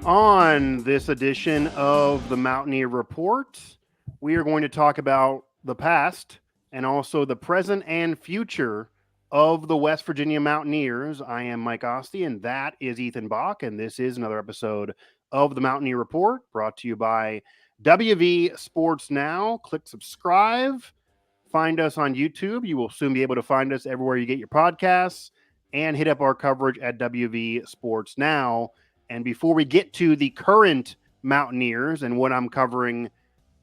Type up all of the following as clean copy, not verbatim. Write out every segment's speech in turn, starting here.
On this edition of the Mountaineer Report, we are going to talk about the past and also the present and future of the West Virginia Mountaineers. I am Mike Asti, and that is Ethan Bock, and this is another episode of the Mountaineer Report brought to you by WV Sports Now. Click subscribe. Find us on YouTube. You will soon be able to find us everywhere you get your podcasts, and hit up our coverage at WV Sports Now. And before we get to the current Mountaineers and what I'm covering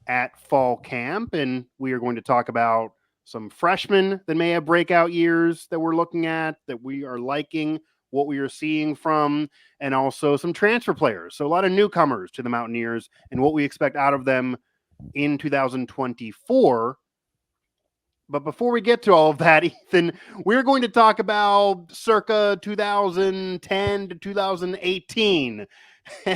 at fall camp, and we are going to talk about some freshmen that may have breakout years that we're looking at, that we are liking, what we are seeing from, and also some transfer players. So a lot of newcomers to the Mountaineers and what we expect out of them in 2024. But before we get to all of that, Ethan, we're going to talk about circa 2010 to 2018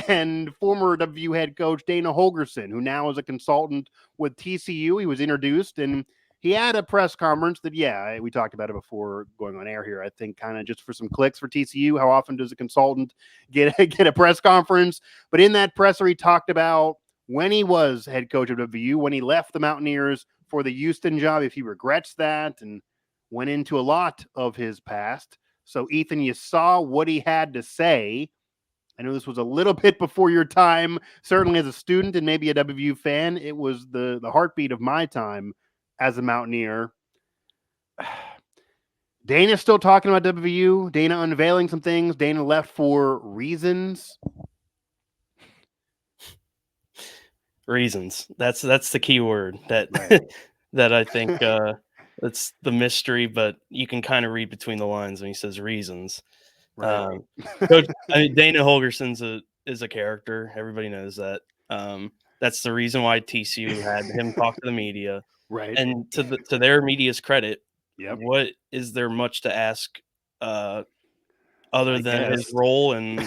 and former WVU head coach Dana Holgorsen, who now is a consultant with TCU. He was introduced and he had a press conference that, we talked about it before going on air here. I think kind of just for some clicks for TCU. How often does a consultant get a press conference? But in that presser, he talked about when he was head coach of WVU, when he left the Mountaineers for the Houston job, if he regrets that, and went into a lot of his past. So, Ethan, you saw what he had to say. I know this was a little bit before your time, certainly as a student and maybe a WVU fan. It was the heartbeat of my time as a Mountaineer. Dana's still talking about WVU. Dana unveiling some things. Dana left for reasons. Reasons. That's the key word that Right. that I think that's the mystery, but you can kind of read between the lines when he says reasons. Right. Coach, Dana Holgorsen's is a character. Everybody knows that. That's the reason why TCU had him talk to the media. Right. And to their media's credit, Yep. what is there much to ask other I than his guess. role and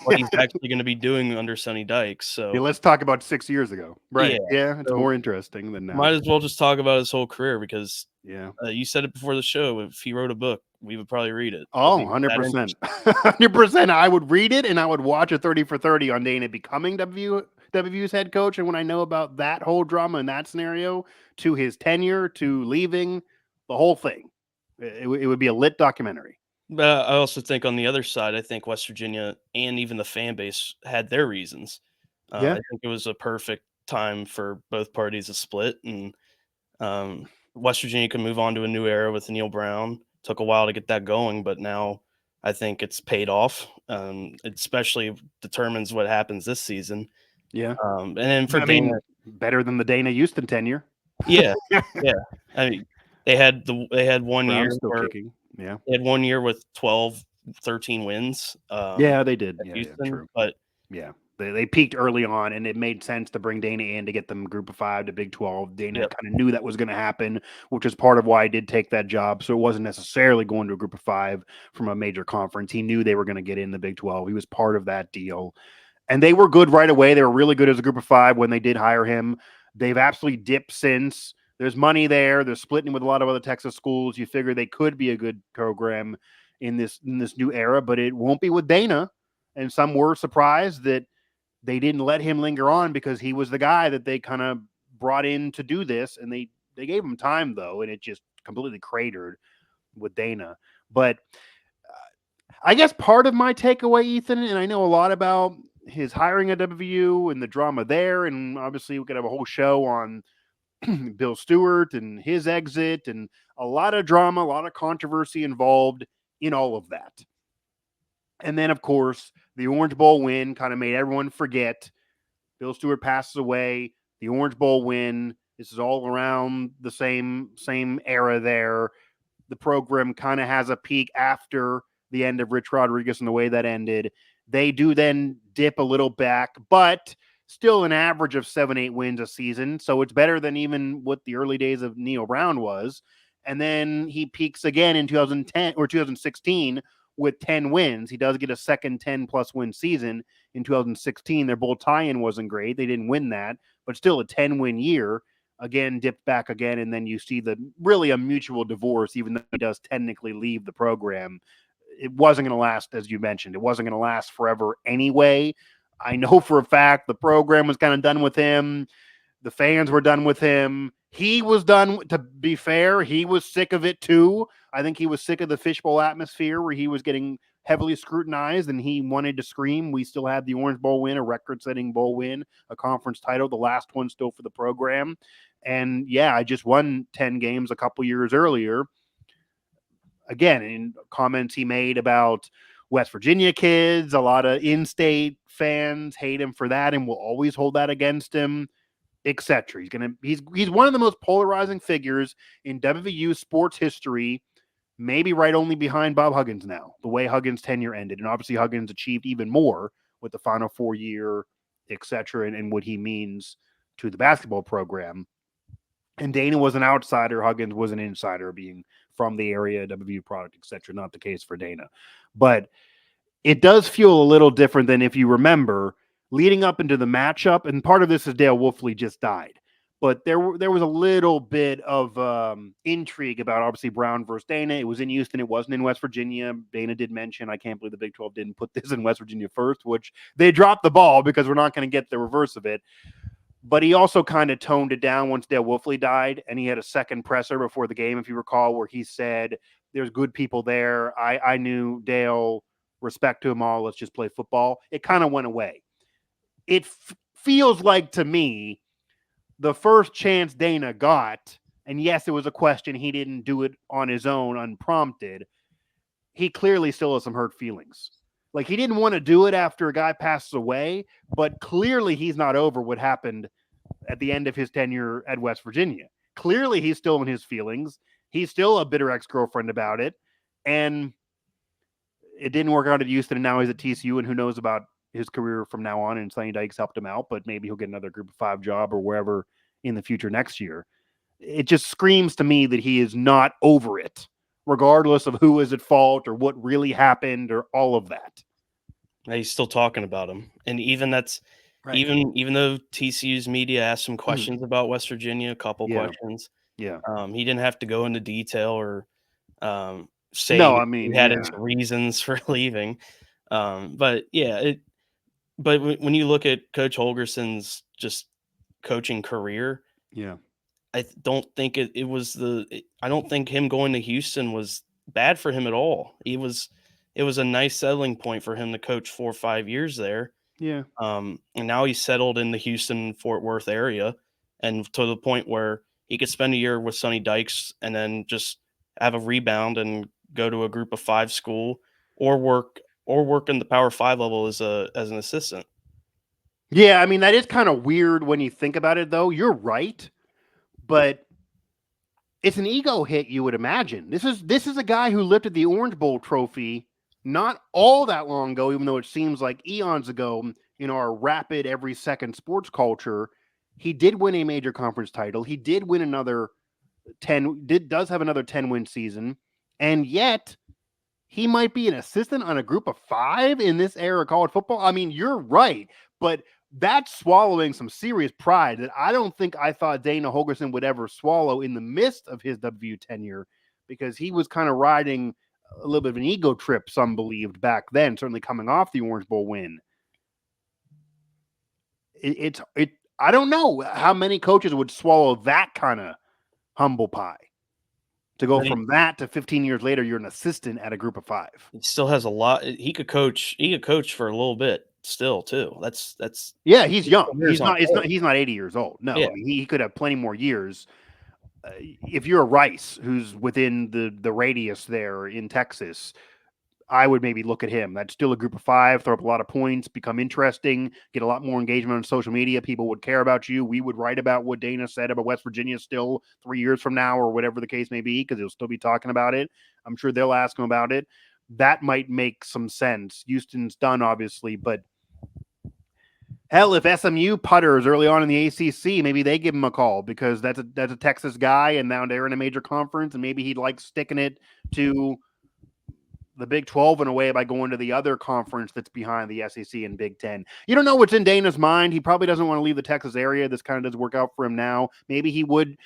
what he's actually going to be doing under Sonny Dykes? So Yeah, let's talk about 6 years ago. Right. yeah, Yeah, it's so more interesting than now. might as well just talk about his whole career because Yeah. you said it before the show. If he wrote a book, we would probably read it. Oh, It'd be that 100%. interesting. 100%. I would read it and I would watch a 30 for 30 on Dana becoming WVU's head coach. And when I know about that whole drama and that scenario, to his tenure, to leaving, the whole thing, it would be a lit documentary. But I also think on the other side, I think West Virginia and even the fan base had their reasons. I Yeah. think it was a perfect time for both parties to split, and West Virginia can move on to a new era with Neil Brown. Took a while to get that going, but now I think it's paid off. It especially determines what happens this season. Yeah. And then for I Dana, mean, better than the Dana Houston tenure. yeah, yeah. I mean, they had 1 year Brown's still where kicking. Yeah. they had 1 year with 12, 13 wins. Yeah, they did. At Yeah, Houston, true. but Yeah. They peaked early on, and it made sense to bring Dana in to get them Group of Five to Big 12. Dana yep. kind of knew that was going to happen, which is part of why I did take that job. So it wasn't necessarily going to a Group of Five from a major conference. He knew they were going to get in the Big 12. He was part of that deal. And they were good right away. They were really good as a Group of Five when they did hire him. They've absolutely dipped since. There's money there. They're splitting with a lot of other Texas schools. You figure they could be a good program in this new era, but it won't be with Dana. And some were surprised that they didn't let him linger on because he was the guy that they kind of brought in to do this. And they gave him time, though, and it just completely cratered with Dana. But I guess part of my takeaway, Ethan, and I know a lot about his hiring at WVU and the drama there, and obviously we could have a whole show on Bill Stewart and his exit, and a lot of drama, a lot of controversy involved in all of that. And then, of course, the Orange Bowl win kind of made everyone forget. Bill Stewart passes away. The Orange Bowl win. This is all around the same era there. The program kind of has a peak after the end of Rich Rodriguez and the way that ended. They do then dip a little back, but still an average of 7-8 wins a season. So it's better than even what the early days of Neil Brown was. And then he peaks again in 2010 or 2016 with 10 wins. He does get a second 10-plus win season in 2016. Their bowl tie-in wasn't great. They didn't win that, but still a 10-win year. Again, dipped back again, and then you see really a mutual divorce, even though he does technically leave the program. It wasn't going to last, as you mentioned. It wasn't going to last forever anyway. I know for a fact the program was kind of done with him. The fans were done with him. He was done. To be fair, he was sick of it too. I think he was sick of the fishbowl atmosphere where he was getting heavily scrutinized and he wanted to scream. We still had the Orange Bowl win, a record-setting bowl win, a conference title, the last one still for the program. And yeah, I just won 10 games a couple years earlier. Again, in comments he made about West Virginia kids, a lot of in-state fans hate him for that and will always hold that against him, etc. He's one of the most polarizing figures in WVU sports history, maybe right only behind Bob Huggins now, the way Huggins' tenure ended. And obviously Huggins achieved even more with the Final 4 year, etc., and what he means to the basketball program. And Dana was an outsider. Huggins was an insider, being from the area, WVU product, etc. Not the case for Dana. But it does feel a little different than if you remember leading up into the matchup. And part of this is Dale Wolfley just died. But there was a little bit of intrigue about obviously Brown versus Dana. It was in Houston. It wasn't in West Virginia. Dana did mention, I can't believe the Big 12 didn't put this in West Virginia first, which they dropped the ball because we're not going to get the reverse of it. But he also kind of toned it down once Dale Wolfley died, and he had a second presser before the game, if you recall, where he said, there's good people there. I knew Dale, respect to them all, let's just play football. It kind of went away. It feels like to me the first chance Dana got, and yes, it was a question, he didn't do it on his own, unprompted, he clearly still has some hurt feelings. Like, he didn't want to do it after a guy passes away, but clearly he's not over what happened at the end of his tenure at West Virginia. Clearly he's still in his feelings. He's still a bitter ex-girlfriend about it. And it didn't work out at Houston, and now he's at TCU, and who knows about his career from now on, and Sonny Dykes helped him out, but maybe he'll get another Group of 5 job or wherever in the future next year. It just screams to me that he is not over it, regardless of who is at fault or what really happened or all of that. He's still talking about him. And even that's Right. even though TCU's media asked some questions about West Virginia, a couple questions. Yeah. He didn't have to go into detail or say No, I mean, he had his reasons for leaving. But yeah, but when you look at Coach Holgorsen's just coaching career, yeah, I don't think I don't think him going to Houston was bad for him at all. It was a nice settling point for him to coach 4 or 5 years there. yeah. And now he's settled in the Houston, Fort Worth area, and to the point where he could spend a year with Sonny Dykes and then just have a rebound and go to a Group of 5 school or work in the Power 5 level as an assistant. Yeah, I mean, that is kind of weird when you think about it, though. You're right, but it's an ego hit, you would imagine. This is a guy who lifted the Orange Bowl trophy not all that long ago, even though it seems like eons ago in our rapid every second sports culture. He did win a major conference title. He did win another 10, does have another 10-win season, and yet he might be an assistant on a Group of 5 in this era of college football. I mean, you're right, but that's swallowing some serious pride that I don't think I thought Dana Holgorsen would ever swallow in the midst of his WVU tenure, because he was kind of riding a little bit of an ego trip, some believed back then, certainly coming off the Orange Bowl win. I don't know how many coaches would swallow that kind of humble pie. To go from that to 15 years later, you're an assistant at a Group of 5. He still has a lot. He could coach for a little bit still too. That's yeah. He's young. He's not 80 years old. No, yeah. I mean, he could have plenty more years. If you're a Rice who's within the radius there in Texas, I would maybe look at him. That's still a Group of 5, throw up a lot of points, become interesting, get a lot more engagement on social media. People would care about you. We would write about what Dana said about West Virginia still 3 years from now or whatever the case may be, because he'll still be talking about it. I'm sure they'll ask him about it. That might make some sense. Houston's done, obviously, but hell, if SMU putters early on in the ACC, maybe they give him a call, because that's a Texas guy, and now they're in a major conference, and maybe he'd like sticking it to the Big 12 in a way by going to the other conference that's behind the SEC and Big 10. You don't know what's in Dana's mind. He probably doesn't want to leave the Texas area. This kind of doesn't work out for him now. Maybe he would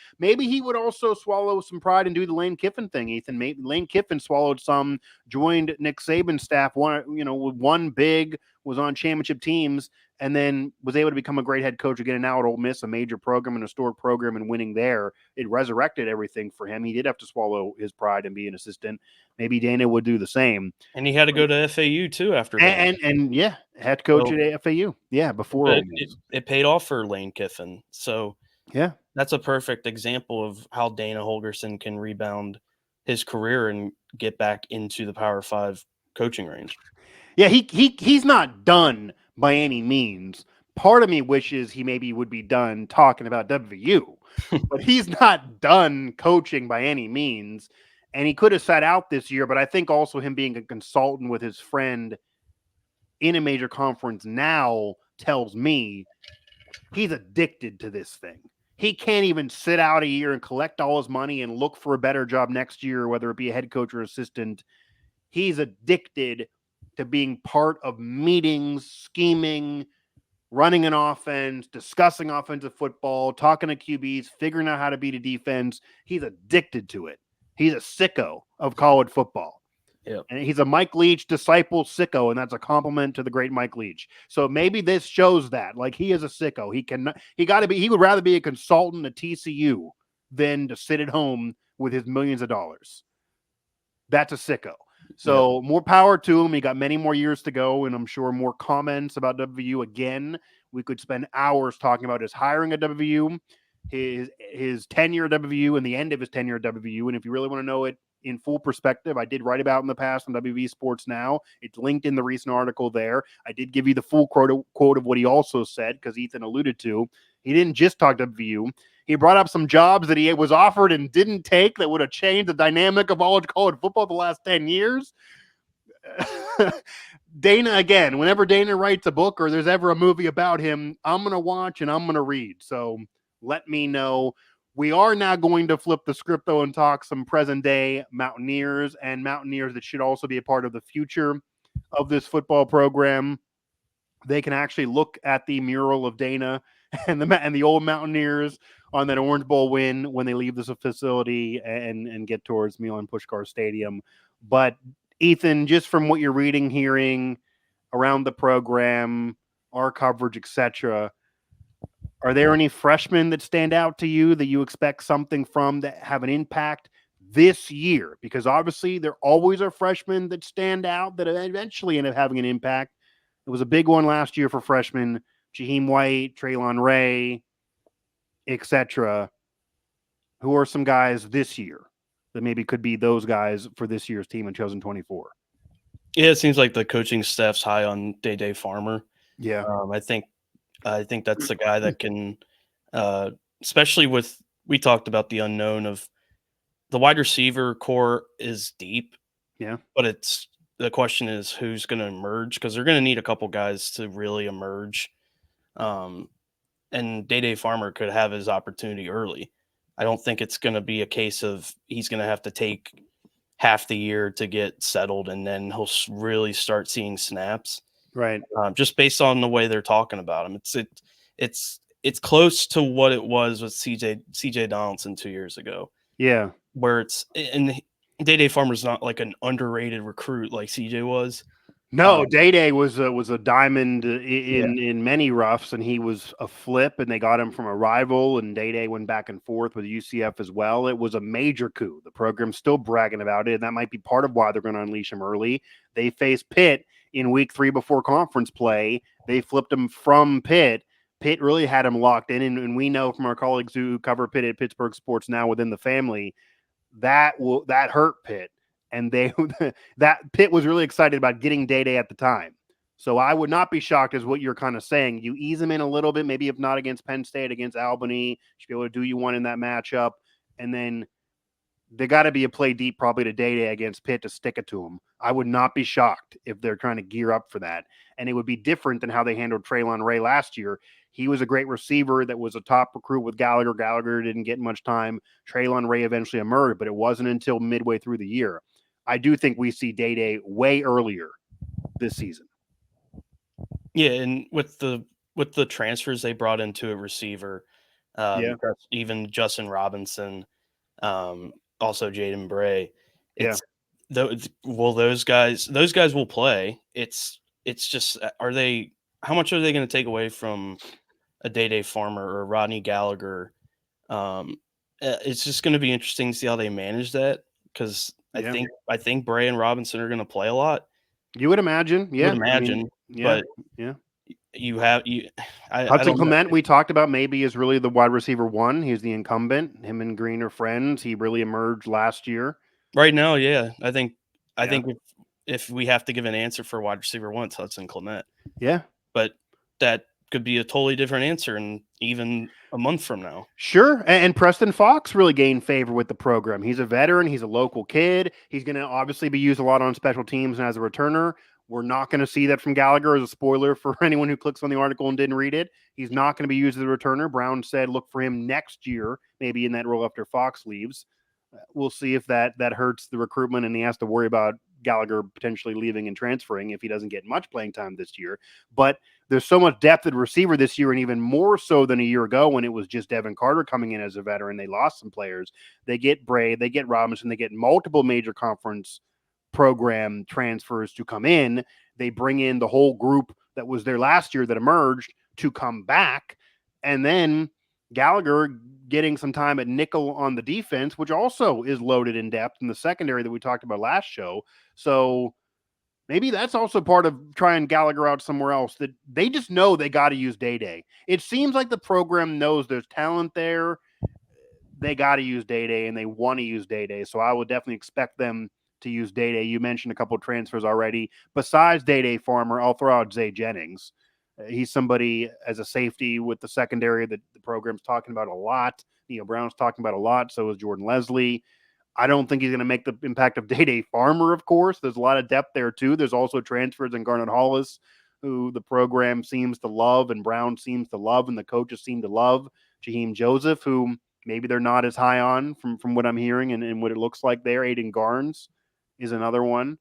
also swallow some pride and do the Lane Kiffin thing, Ethan. Maybe Lane Kiffin swallowed some, joined Nick Saban's staff, with one big was on championship teams, and then was able to become a great head coach again. And now at Ole Miss, a major program, an historic program, and winning there, it resurrected everything for him. He did have to swallow his pride and be an assistant. Maybe Dana would do the same. And he had to go to FAU too after that. And yeah, head coach So, at FAU. Yeah, before Ole but Miss. it paid off for Lane Kiffin. So Yeah. that's a perfect example of how Dana Holgorsen can rebound his career and get back into the Power 5 coaching range. Yeah, he's not done by any means. Part of me wishes he maybe would be done talking about WVU, but he's not done coaching by any means. And he could have sat out this year, but I think also him being a consultant with his friend in a major conference now tells me he's addicted to this thing. He can't even sit out a year and collect all his money and look for a better job next year, whether it be a head coach or assistant. He's addicted to being part of meetings, scheming, running an offense, discussing offensive football, talking to QBs, figuring out how to beat a defense. He's addicted to it. He's a sicko of college football. Yep. And he's a Mike Leach disciple sicko, and that's a compliment to the great Mike Leach. So maybe this shows that. Like, he is a sicko. He would rather be a consultant at TCU than to sit at home with his millions of dollars. That's a sicko. So more power to him. He got many more years to go, and I'm sure more comments about WVU again. We could spend hours talking about his hiring at WVU, his tenure at WVU, and the end of his tenure at WVU. And if you really want to know it in full perspective, I did write about in the past on WV Sports Now. It's linked in the recent article there. I did give you the full quote of what he also said, because Ethan alluded to. He didn't just talk WVU. He brought up some jobs that he was offered and didn't take that would have changed the dynamic of college football the last 10 years. Dana, again, whenever Dana writes a book or there's ever a movie about him, I'm going to watch and I'm going to read. So let me know. We are now going to flip the script, though, and talk some present-day Mountaineers and Mountaineers that should also be a part of the future of this football program. They can actually look at the mural of Dana and the old Mountaineers on that Orange Bowl win when they leave this facility and get towards Milan Puskar Stadium. But Ethan, just from what you're reading, hearing around the program, our coverage, etc., are there any freshmen that stand out to you that you expect something from that have an impact this year? Because obviously there always are freshmen that stand out that eventually end up having an impact. It was a big one last year for freshmen, Jaheim White, Traylon Ray, etc. Who are some guys this year that maybe could be those guys for this year's team in Chosen 24? Yeah, it seems like the coaching staff's high on Day Farmer. Yeah. I think that's the guy that can, especially with, we talked about the unknown of the wide receiver core is deep. Yeah. But the question is who's going to emerge, because they're going to need a couple guys to really emerge. And Day Farmer could have his opportunity early. I don't think it's going to be a case of he's going to have to take half the year to get settled and then he'll really start seeing snaps. Right. Just based on the way they're talking about him. It's close to what it was with CJ Donaldson 2 years ago. Yeah. Where and Day Farmer's not like an underrated recruit like CJ was. No, Day was a diamond in many roughs, and he was a flip, and they got him from a rival, and Day went back and forth with UCF as well. It was a major coup. The program's still bragging about it, and that might be part of why they're going to unleash him early. They faced Pitt in week 3 before conference play. They flipped him from Pitt. Pitt really had him locked in, and we know from our colleagues who cover Pitt at Pittsburgh Sports Now within the family, that hurt Pitt. And that Pitt was really excited about getting Day at the time. So I would not be shocked as what you're kind of saying. You ease him in a little bit, maybe if not against Penn State, against Albany, you should be able to do you one in that matchup. And then there got to be a play deep probably to Day against Pitt to stick it to him. I would not be shocked if they're trying to gear up for that. And it would be different than how they handled Traylon Ray last year. He was a great receiver that was a top recruit with Gallagher. Gallagher didn't get much time. Traylon Ray eventually emerged, but it wasn't until midway through the year. I do think we see Day way earlier this season. Yeah, and with the transfers they brought into a receiver, even Justin Robinson, also Jaden Bray. Those guys will play. It's it's just how much are they going to take away from a Day Farmer or Rodney Gallagher? It's just going to be interesting to see how they manage that, because Yeah. I think Bray and Robinson are going to play a lot. You would imagine. You would Yeah. I mean, imagine, yeah. but Yeah. I Hudson don't know. Clement, we talked about, maybe is really the wide receiver one. He's the incumbent. Him and Green are friends. He really emerged last year. Right now, yeah, I Yeah. think if we have to give an answer for wide receiver one, it's Hudson Clement. Yeah. But that could be a totally different answer in even a month from now. Sure. And Preston Fox really gained favor with the program. He's a veteran. He's a local kid. He's going to obviously be used a lot on special teams and as a returner. We're not going to see that from Gallagher, as a spoiler for anyone who clicks on the article and didn't read it. He's not going to be used as a returner. Brown said look for him next year, maybe in that role after Fox leaves. We'll see if that hurts the recruitment and he has to worry about Gallagher potentially leaving and transferring if he doesn't get much playing time this year. But there's so much depth at receiver this year, and even more so than a year ago when it was just Devin Carter coming in as a veteran. They lost some players. They get Bray, they get Robinson, they get multiple major conference program transfers to come in. They bring in the whole group that was there last year that emerged to come back. And then Gallagher getting some time at nickel on the defense, which also is loaded in depth in the secondary that we talked about last show. So maybe that's also part of trying Gallagher out somewhere else, that they just know they got to use Day. It seems like the program knows there's talent there. They got to use Day and they want to use Day. So I would definitely expect them to use Day. You mentioned a couple of transfers already. Besides Day Farmer, I'll throw out Zay Jennings. He's somebody as a safety with the secondary that the program's talking about a lot. Neil Brown's talking about a lot. So is Jordan Leslie. I don't think he's going to make the impact of Day Farmer, of course. There's a lot of depth there, too. There's also transfers in Garnet Hollis, who the program seems to love and Brown seems to love and the coaches seem to love. Jaheim Joseph, who maybe they're not as high on from what I'm hearing and what it looks like there. Aiden Garnes is another one.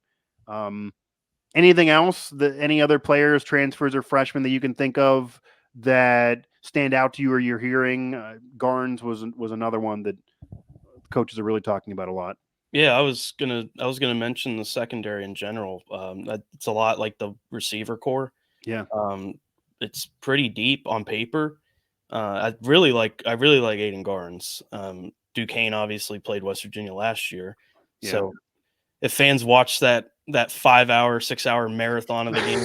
Anything else, any other players, transfers, or freshmen that you can think of that stand out to you or you're hearing? Garnes was another one that coaches are really talking about a lot. Yeah, I was gonna mention the secondary in general. It's a lot like the receiver core. Yeah. It's pretty deep on paper. I really like Aiden Garnes. Duquesne obviously played West Virginia last year, so if fans watch that 5-hour, 6-hour marathon of the game,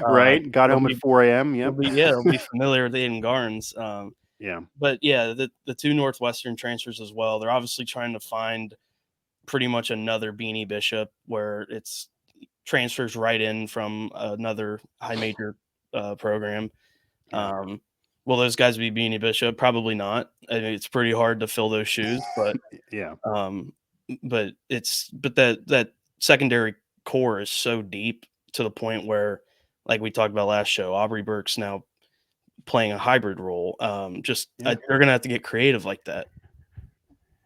right, got home at 4 a.m. Yep. They'll be familiar with Aiden Garnes. Yeah. But yeah, the two Northwestern transfers as well. They're obviously trying to find pretty much another Beanie Bishop, where it's transfers right in from another high major program. Will those guys be Beanie Bishop? Probably not. I mean, it's pretty hard to fill those shoes, but yeah. But that secondary core is so deep to the point where, like we talked about last show, Aubrey Burke's now playing a hybrid role. They're gonna have to get creative like that.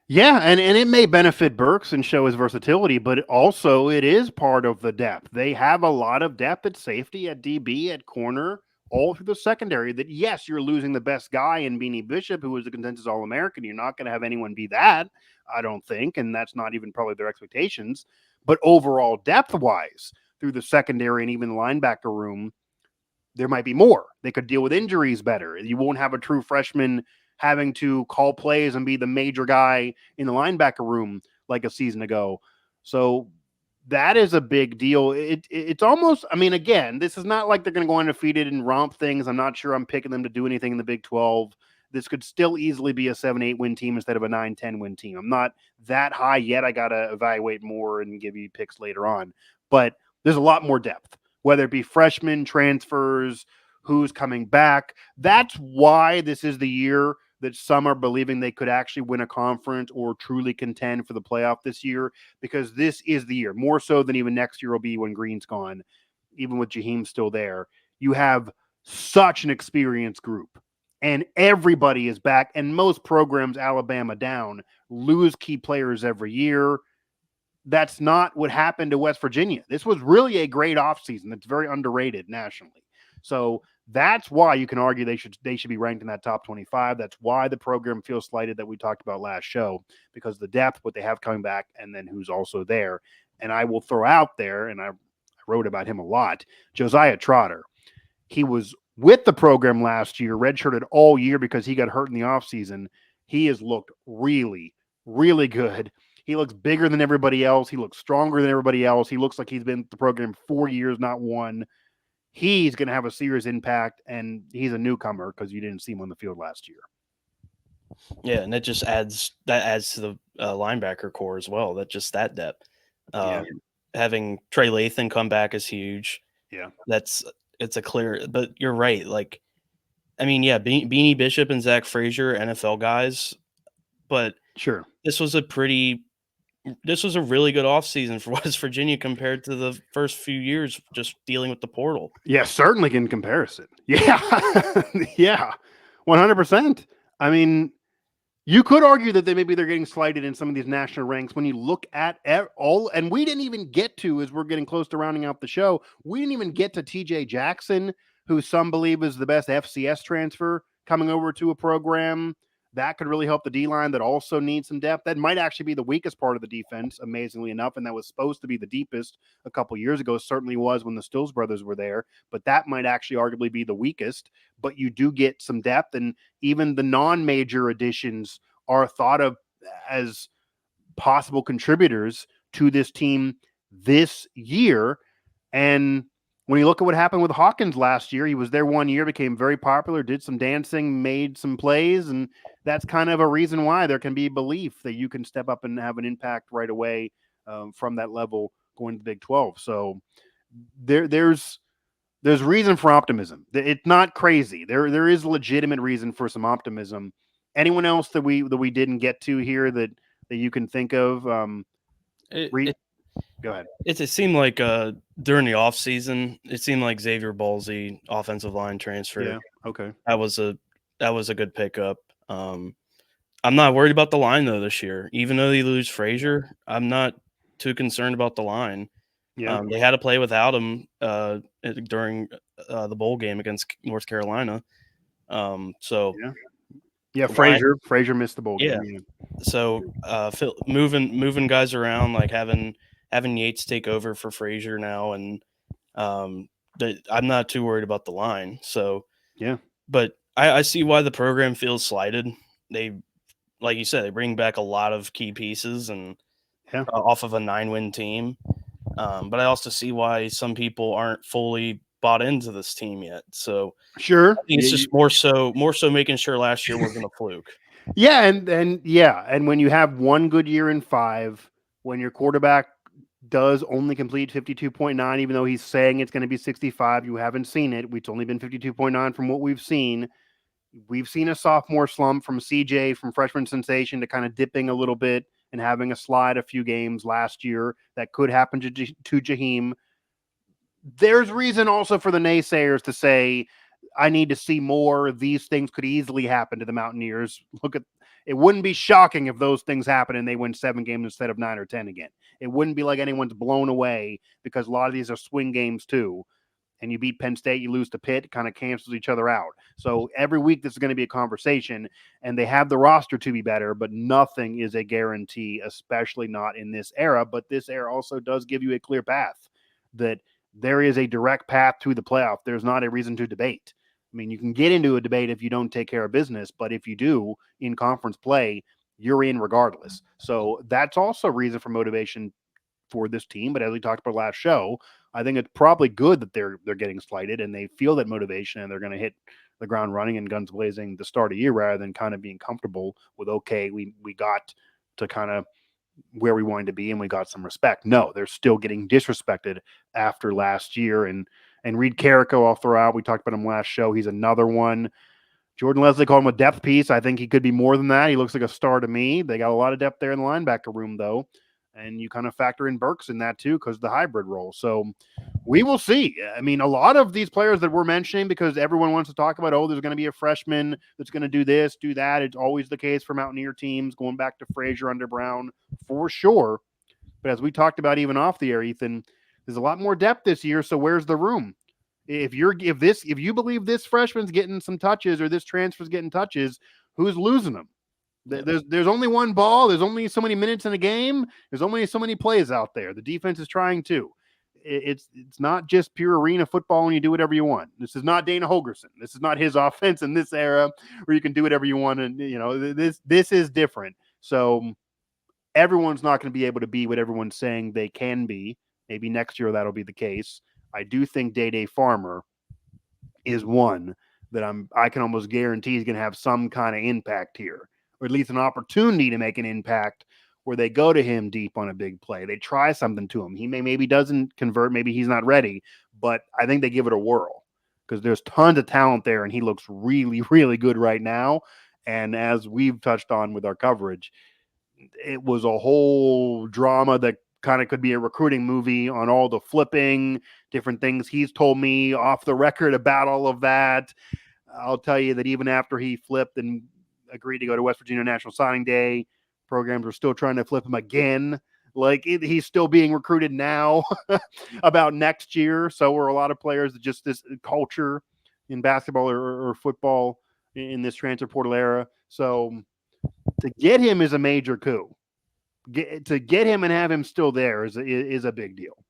Yeah, and it may benefit Burks and show his versatility, but also it is part of the depth. They have a lot of depth at safety, at DB, at corner, all through the secondary. That, yes, you're losing the best guy in Beanie Bishop, who was a consensus All-American. You're not going to have anyone be that, I don't think, and that's not even probably their expectations. But overall, depth-wise, through the secondary and even the linebacker room, there might be more. They could deal with injuries better. You won't have a true freshman having to call plays and be the major guy in the linebacker room like a season ago. So that is a big deal. It's almost, I mean, again, this is not like they're going to go undefeated and romp things. I'm not sure I'm picking them to do anything in the Big 12. This could still easily be a 7-8 win team instead of a 9-10 win team. I'm not that high yet. I got to evaluate more and give you picks later on. But there's a lot more depth, whether it be freshmen, transfers, who's coming back. That's why this is the year that some are believing they could actually win a conference or truly contend for the playoff this year, because this is the year, more so than even next year will be when Green's gone, even with Jaheim still there. You have such an experienced group, and everybody is back, and most programs, Alabama down, lose key players every year. That's not what happened to West Virginia. This was really a great offseason that's very underrated nationally. So that's why you can argue they should be ranked in that top 25. That's why the program feels slighted that we talked about last show, because the depth, what they have coming back, and then who's also there. And I will throw out there, and I wrote about him a lot. Josiah Trotter. He was with the program last year, redshirted all year because he got hurt in the offseason. He has looked really, really good. He looks bigger than everybody else. He looks stronger than everybody else. He looks like he's been at the program 4 years, not one. He's going to have a serious impact, and he's a newcomer because you didn't see him on the field last year. Yeah, and that adds to the linebacker core as well. That depth. Having Trey Lathan come back is huge. Yeah, it's a clear. But you're right. Like, I mean, yeah, Beanie Bishop and Zach Frazier, NFL guys, but sure, this was a really good offseason for West Virginia compared to the first few years just dealing with the portal. Yeah, certainly in comparison. Yeah, yeah, 100%. I mean, you could argue that they're getting slighted in some of these national ranks when you look at all, and we didn't even get to, as we're getting close to rounding out the show, we didn't even get to TJ Jackson, who some believe is the best FCS transfer coming over to a program that could really help the D-line that also needs some depth. That might actually be the weakest part of the defense, amazingly enough, and that was supposed to be the deepest a couple years ago. Certainly was when the Stills brothers were there, but that might actually arguably be the weakest. But you do get some depth, and even the non-major additions are thought of as possible contributors to this team this year. And when you look at what happened with Hawkins last year, he was there 1 year, became very popular, did some dancing, made some plays, and that's kind of a reason why there can be belief that you can step up and have an impact right away from that level going to the Big 12. So there's reason for optimism. It's not crazy. There is legitimate reason for some optimism. Anyone else that we didn't get to here that you can think of? Go ahead. It seemed like during the offseason, it seemed like Xavier Ballsy, offensive line transfer. Yeah, okay. That was a good pickup. I'm not worried about the line though this year. Even though they lose Frazier, I'm not too concerned about the line. Yeah, they had to play without him during the bowl game against North Carolina. Frazier missed the bowl game. Yeah. So moving guys around, like having Yates take over for Frazier now, and I'm not too worried about the line. So yeah, but I see why the program feels slighted. They, like you said, they bring back a lot of key pieces and off of a 9-win team. But I also see why some people aren't fully bought into this team yet. So sure, I think it's just more so making sure last year wasn't a fluke. Yeah, and when you have one good year in 5, when your quarterback does only complete 52.9, even though he's saying it's going to be 65, you haven't seen it. It's only been 52.9 from what we've seen. We've seen a sophomore slump from CJ, from freshman sensation to kind of dipping a little bit and having a slide a few games last year. That could happen to Jaheim. There's reason also for the naysayers to say, I need to see more. These things could easily happen to the Mountaineers. It wouldn't be shocking if those things happen and they win 7 games instead of 9 or 10 again. It wouldn't be like anyone's blown away because a lot of these are swing games too. And you beat Penn State, you lose to Pitt, it kind of cancels each other out. So every week this is going to be a conversation, and they have the roster to be better, but nothing is a guarantee, especially not in this era. But this era also does give you a clear path that there is a direct path to the playoff. There's not a reason to debate. I mean, you can get into a debate if you don't take care of business, but if you do in conference play, you're in regardless. So that's also reason for motivation for this team. But as we talked about last show, I think it's probably good that they're getting slighted and they feel that motivation and they're going to hit the ground running and guns blazing the start of the year rather than kind of being comfortable with, okay, we got to kind of where we wanted to be and we got some respect. No, they're still getting disrespected after last year. And Reed Carrico, I'll throw out. We talked about him last show. He's another one. Jordan Leslie called him a depth piece. I think he could be more than that. He looks like a star to me. They got a lot of depth there in the linebacker room, though. And you kind of factor in Burks in that, too, because of the hybrid role. So we will see. I mean, a lot of these players that we're mentioning, because everyone wants to talk about, there's going to be a freshman that's going to do this, do that. It's always the case for Mountaineer teams, going back to Frazier under Brown, for sure. But as we talked about even off the air, Ethan, there's a lot more depth this year, so where's the room? If you believe this freshman's getting some touches or this transfer's getting touches, who's losing them? There's only one ball. There's only so many minutes in a game. There's only so many plays out there. The defense is trying too. it's not just pure arena football and you do whatever you want. This is not Dana Holgorsen. This is not his offense in this era where you can do whatever you want. And this is different. So everyone's not going to be able to be what everyone's saying they can be. Maybe next year that'll be the case. I do think Day Farmer is one that I can almost guarantee is going to have some kind of impact here, or at least an opportunity to make an impact where they go to him deep on a big play. They try something to him. He maybe doesn't convert. Maybe he's not ready, but I think they give it a whirl because there's tons of talent there and he looks really, really good right now. And as we've touched on with our coverage, it was a whole drama that kind of could be a recruiting movie on all the flipping, different things he's told me off the record about all of that. I'll tell you that even after he flipped and agreed to go to West Virginia National Signing Day, programs are still trying to flip him again. Like he's still being recruited now about next year. So are a lot of players that just this culture in basketball or football in this transfer portal era. So to get him is a major coup. To get him and have him still there is a big deal.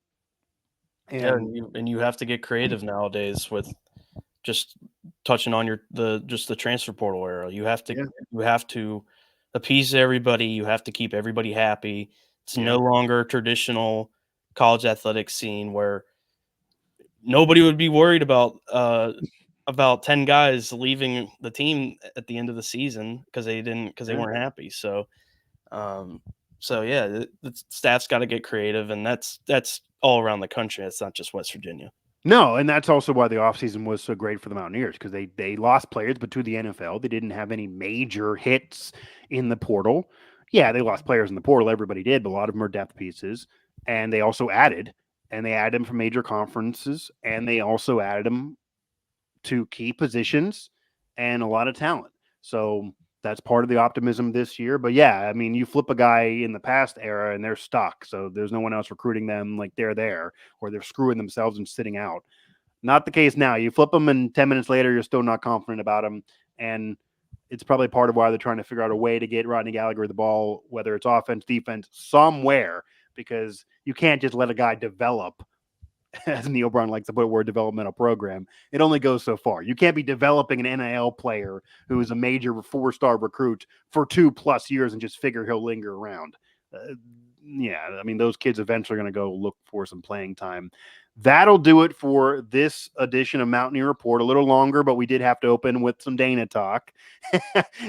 And you have to get creative nowadays with just touching on the transfer portal era. You have to appease everybody. You have to keep everybody happy. It's no longer a traditional college athletics scene where nobody would be worried about 10 guys leaving the team at the end of the season because they weren't happy. So the staff's got to get creative, and that's all around the country. It's not just West Virginia. No, and that's also why the offseason was so great for the Mountaineers because they lost players, but to the NFL, they didn't have any major hits in the portal. Yeah, they lost players in the portal. Everybody did, but a lot of them are depth pieces. And they also added them from major conferences, and they also added them to key positions and a lot of talent. So that's part of the optimism this year. But yeah, I mean, you flip a guy in the past era and they're stuck. So there's no one else recruiting them like they're there or they're screwing themselves and sitting out. Not the case now. You flip them and 10 minutes later, you're still not confident about them. And it's probably part of why they're trying to figure out a way to get Rodney Gallagher the ball, whether it's offense, defense, somewhere, because you can't just let a guy develop. As Neil Brown likes to put a word, developmental program. It only goes so far. You can't be developing an NIL player who is a major 4-star recruit for 2+ years and just figure he'll linger around. I mean, those kids eventually are going to go look for some playing time. That'll do it for this edition of Mountaineer Report. A little longer, but we did have to open with some Dana talk.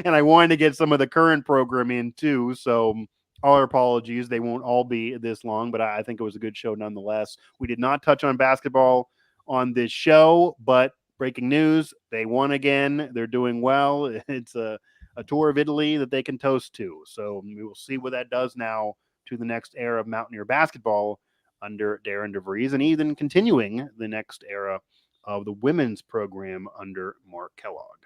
And I wanted to get some of the current program in too. So all our apologies. They won't all be this long, but I think it was a good show nonetheless. We did not touch on basketball on this show, but breaking news, they won again. They're doing well. It's a tour of Italy that they can toast to. So we will see what that does now to the next era of Mountaineer basketball under Darren DeVries, and even continuing the next era of the women's program under Mark Kellogg.